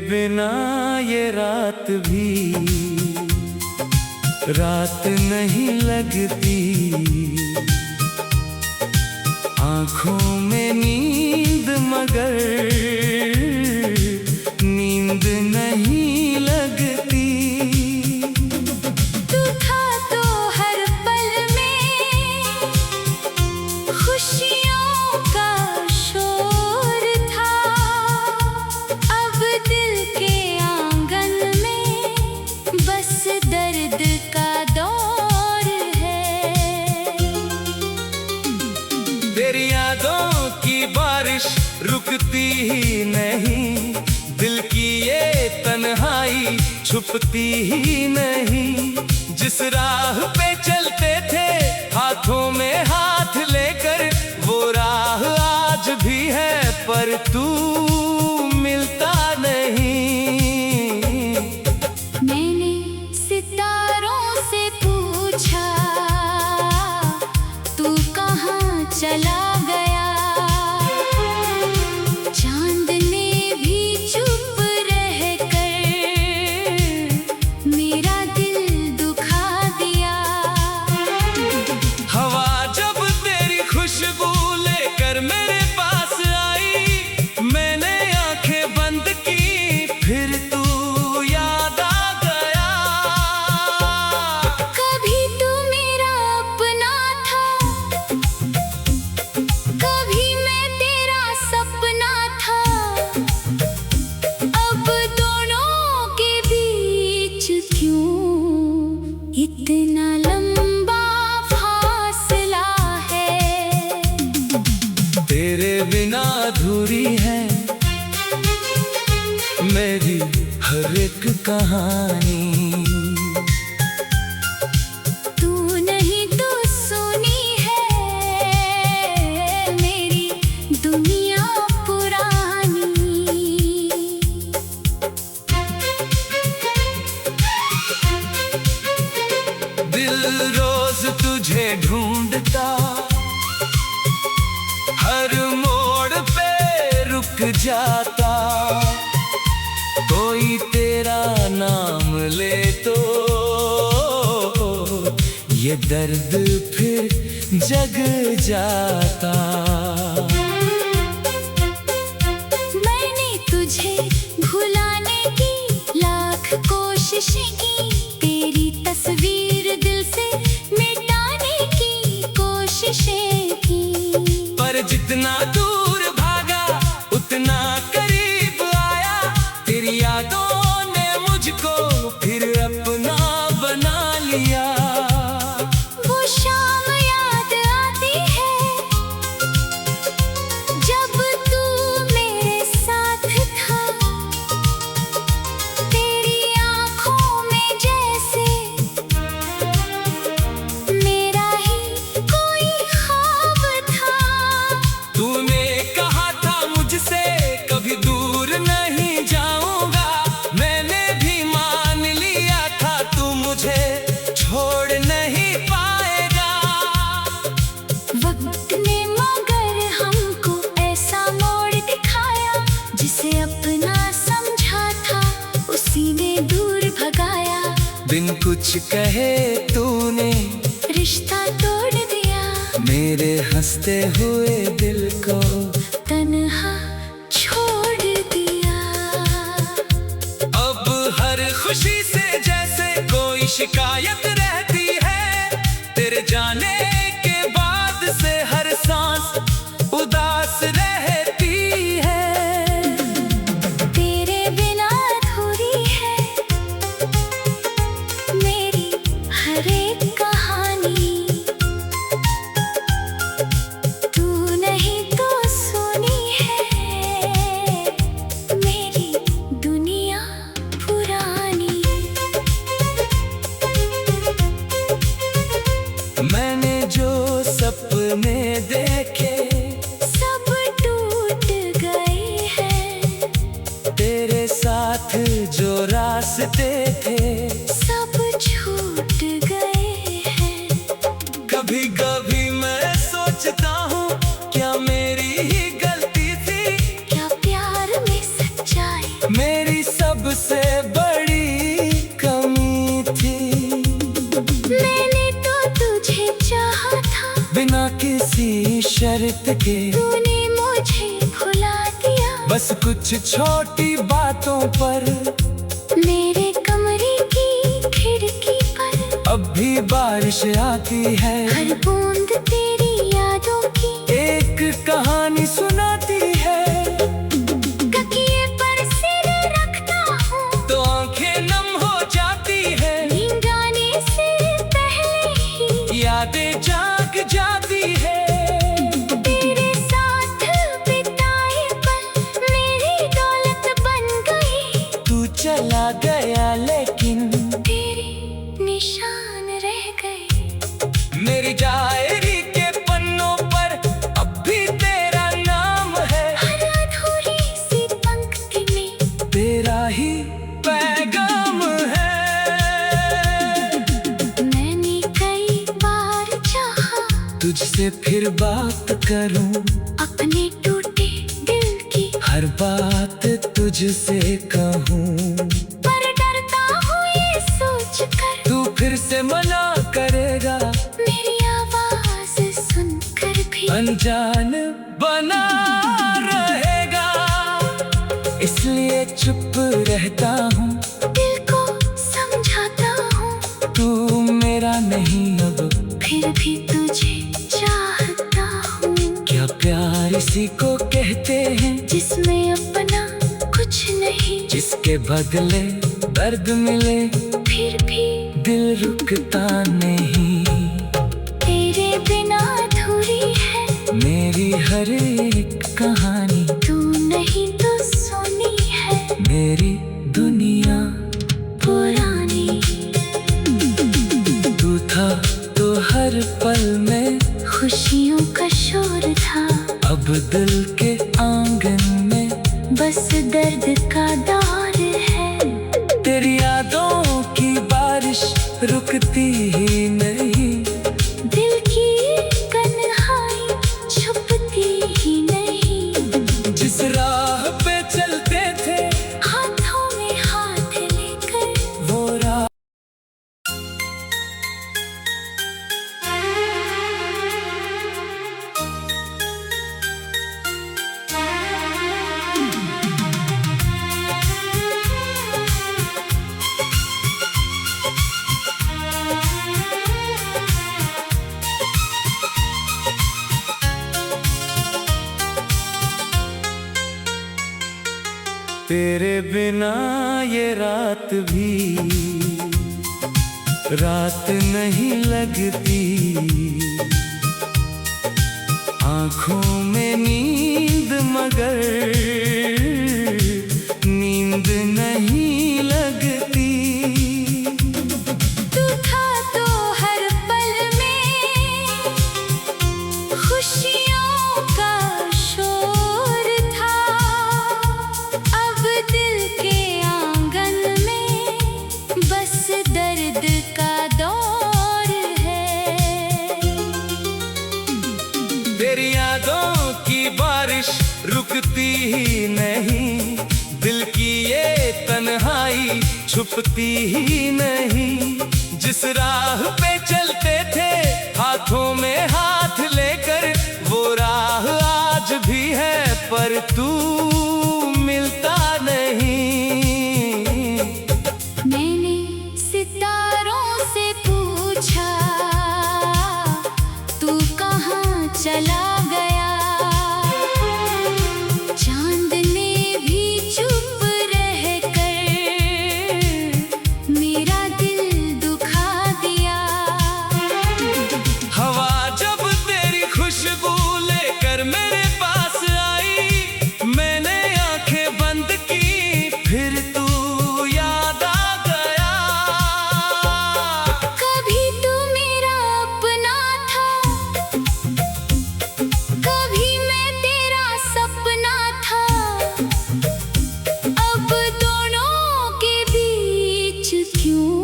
बिना ये रात भी रात नहीं लगती, आँखों में नींद मगर नींद नहीं लगती। तू था तो हर पल में खुशियों का शोर था, अब दिल के आंगन में बस दर्द का दौर है। तेरी यादों की बारिश रुकती ही नहीं, दिल की ये तन्हाई छुपती ही नहीं। जिस राह पे चलते थे हाथों में हाथ लेकर, वो राह आज भी है पर तू मिलता नहीं। मैंने सितारों से पूछा तू कहाँ चला गया, चांद ने भी चुप रह कर मेरा दिल दुखा दिया। हवा जब तेरी खुशबू लेकर मेरे पास आई, मैंने आंखें बंद की फिर तू याद आ गया। कभी तू मेरा अपना था, कभी मैं तेरा सपना था, अब दोनों के बीच क्यों इतना लंबा फासला है। तेरे बिना अधूरी है मेरी हर एक कहानी। तू नहीं तो सुनी है मेरी दुनिया पुरानी। दिल रोज तुझे ढूंढता, हर मोड़ पे रुक जाता, कोई तेरा नाम ले तो ये दर्द फिर जग जाता। मैंने तुझे भुलाने की लाख कोशिशें की, तेरी तस्वीर दिल से मिटाने की कोशिशें की, पर जितना दूर भागा उतना करीब आया। तेरी यादों ने मुझको फिर अपना बना लिया। वो शाम याद आती है जब तू मेरे साथ था, तेरी आँखों में जैसे मेरा ही कोई ख्वाब था। तूने कहा था मुझसे कभी दूर नहीं जाऊंगा, मैंने भी मान लिया था तू मुझे छोड़ नहीं पाएगा। वक्त ने मगर हमको ऐसा मोड़ दिखाया, जिसे अपना समझा था उसी ने दूर भगाया। बिन कुछ कहे तूने रिश्ता तोड़ दिया, मेरे हंसते हुए दिल को तन्हा छोड़ दिया। अब हर खुशी से जैसे कोई शिकायत रहती है, तेरे जाने के बाद से हर सांस उदास रहती है। तेरे बिना अधूरी है मेरी हर एक कहानी। तू नहीं तो सुनी है मेरी दुनिया पुरानी। मैंने जो सपने देखे सब टूट गए हैं, तेरे साथ जो रास्ते थे सब छूट गए बिना किसी शर्त के तूने मुझे भुला दिया, बस कुछ छोटी बातों पर। मेरे कमरे की खिड़की पर अब भी बारिश आती है, हर बूंद तेरी यादों की एक कहानी सुनाती है। तकिए पर सिर रखता हूँ तो आंखें नम हो जाती है, नींद आने से पहले ही यादें जाग जाती है। तेरे साथ बिताए पल मेरी दौलत बन गई। तू चला गया लेकिन तेरे निशान रह गए। मेरी डायरी के पन्नों पर अब भी तेरा नाम है, हर अधूरी सी पंक्ति में तेरा ही पैगाम है। मैंने कई बार चाहा तुझसे फिर बात करूं, अपने टूटे दिल की हर बात तुझसे कहूं, पर डरता हूँ ये सोच कर तू फिर से मना करेगा, मेरी आवाज सुनकर भी अनजान बना रहेगा। इसलिए चुप रहता हूँ, दिल को समझाता हूँ, तू मेरा नहीं अब। फिर भी तुझे चाहता हूँ। क्या प्यार इसी को कहते हैं, जिसमें अपना कुछ नहीं, जिसके बदले दर्द मिले फिर भी दिल रुकता नहीं। तेरे बिना अधूरी है मेरी हर एक कहानी, तू नहीं तो सुनी है मेरी दुनिया पुरानी। तू था तो हर पल में खुशियों का शोर था, अब दिल के आंगन में बस दर्द का दौर है। तेरी यादों की बारिश रुकती ही नहीं, दिल की कन्हाई छुपती ही नहीं। जिस राह पे चलते थे हाथों में हाथ लेकर वो राह। तेरे बिना ये रात भी रात नहीं लगती, आँखों में नींद मगर नींद नहीं लगती। तू था तो हर पल में खुशियों का शोर था, अब दिल के आंगन में बस दर्द का दौर है। तेरी यादों की बारिश रुकती ही नहीं, दिल की ये तन्हाई छुपती ही नहीं। जिस राह पे चलते थे हाथों में हाथ लेकर, वो राह आज भी है पर तू मिलता नहीं। मैंने सितारों से पूछा तू कहाँ चला गया, चांद ने भी चुप रहकर मेरा दिल दुखा दिया। हवा जब तेरी खुशबू लेकर मेरे पास आई, मैंने आंखें बंद की फिर तू याद आ गया। कभी तू मेरा अपना था, कभी मैं तेरा सपना था, अब दोनों के बीच क्यों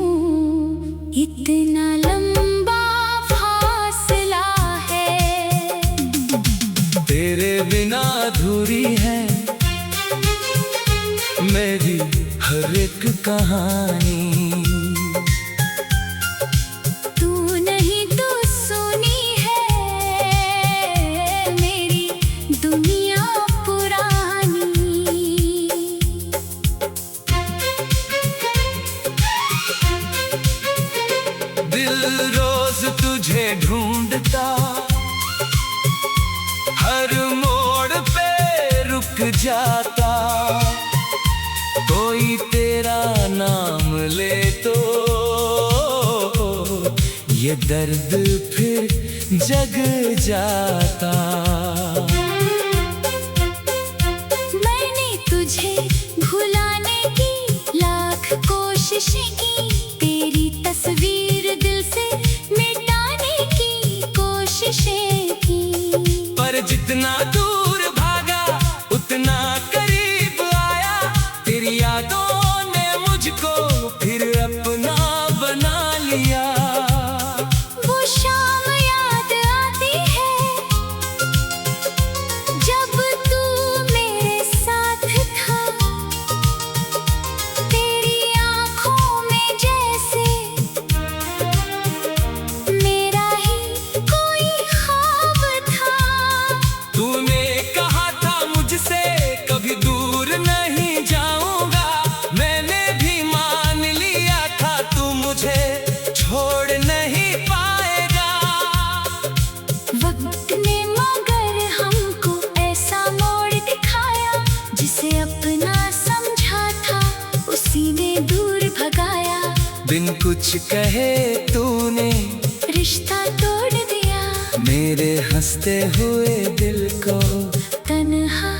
इतना लंबा फासला है। तेरे बिना अधूरी है मेरी हर एक कहानी, तू नहीं तो सुनी है दिल रोज तुझे ढूंढता, हर मोड़ पे रुक जाता। कोई तेरा नाम ले तो ये दर्द फिर जग जाता। मैंने तुझे भुलाने की लाख कोशिशें की, तेरी तस्वीर दिल से मिटाने की कोशिशें की। पर जितना दूर भागा उतना करीब आया, तेरी यादों ने मुझको फिर अपना बना लिया। वो शाम याद आती है जब तू मेरे साथ था, तेरी आँखों में जैसे मेरा ही कोई ख्वाब था। तूने कहा था मुझसे कभी दूर नहीं जाऊंगा, मैंने भी मान लिया था तू मुझे छोड़ नहीं पाएगा। वक्त ने मगर हमको ऐसा मोड़ दिखाया, जिसे अपना समझा था उसी ने दूर भगाया। बिन कुछ कहे तूने रिश्ता तोड़ दिया, मेरे हंसते हुए दिल को तन्हा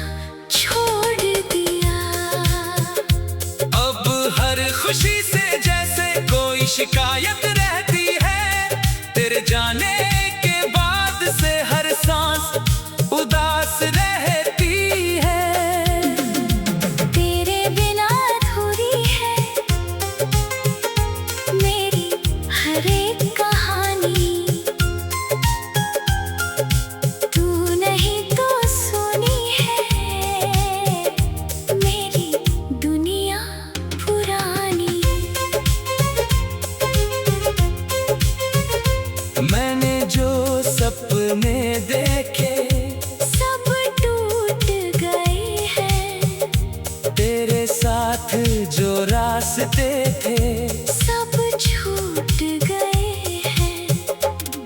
छोड़ दिया। अब हर खुशी से जैसे कोई शिकायत रहती है, तेरे जाने के बाद से हर सांस उदास रहती है। तेरे बिना अधूरी है मेरी हर एक कहानी, तू नहीं तो सुनी है मेरी दुनिया पुरानी। मैंने जो सपने देखे सब टूट गए हैं, तेरे साथ जो रास्ते थे सब छूट गए हैं।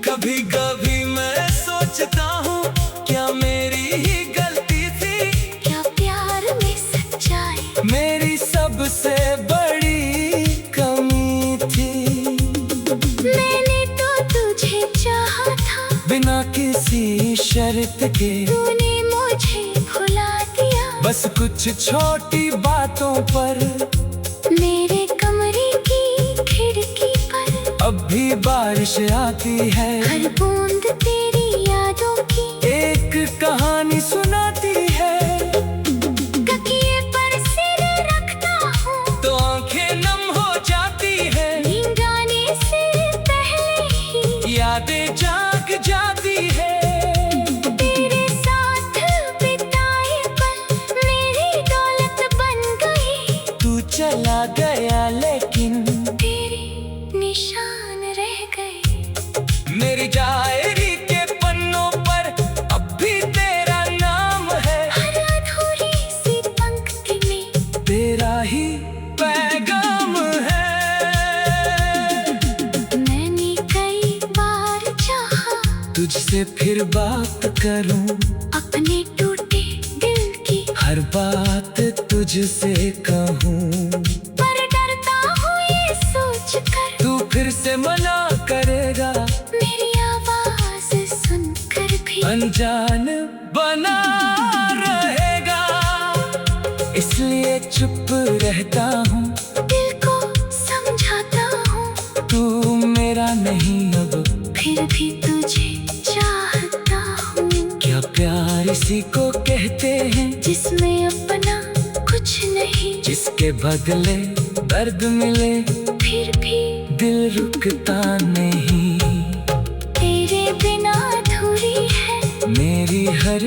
कभी कभी मैं सोचता हूँ क्या मेरी ही गलती थी, क्या प्यार में सच्चाई मेरी सबसे बड़ी कमी थी। मैंने तो तुझे चाहा था, बिना किसी शर्त के तूने मुझे भुला दिया। बस कुछ छोटी बातों पर मेरे कमरे की खिड़की पर अब भी बारिश आती है, हर बूंद तेरी यादों की एक कहानी सुनाती है। तकिए पर सिर रखता हूँ तो आंखें नम हो जाती है, नींद आने से पहले ही यादें जाग जाती है। तेरे साथ बिताए पल मेरी दौलत बन गई, तू चला गया लेकिन तेरे निशान रह गए। मेरी डायरी के पन्नों पर अब भी तेरा नाम है, हर अधूरी सी पंक्ति में तेरा ही पैगाम है। मैंने कई बार चाहा तुझसे फिर बात करूं, अपने टूटे दिल की, हर बात तुझसे कहूं, पर डरता हूँ ये सोच कर तू फिर से मना करेगा, मेरी आवाज सुनकर भी अनजान बना रहेगा। इसलिए चुप रहता हूँ, दिल को समझाता हूँ, तू मेरा नहीं अब फिर भी तुझे चाहता हूँ। क्या प्यार इसी को कहते हैं, जिसमें अपना कुछ नहीं, जिसके बदले दर्द मिले फिर भी दिल रुकता नहीं। तेरे बिना अधूरी है मेरी हर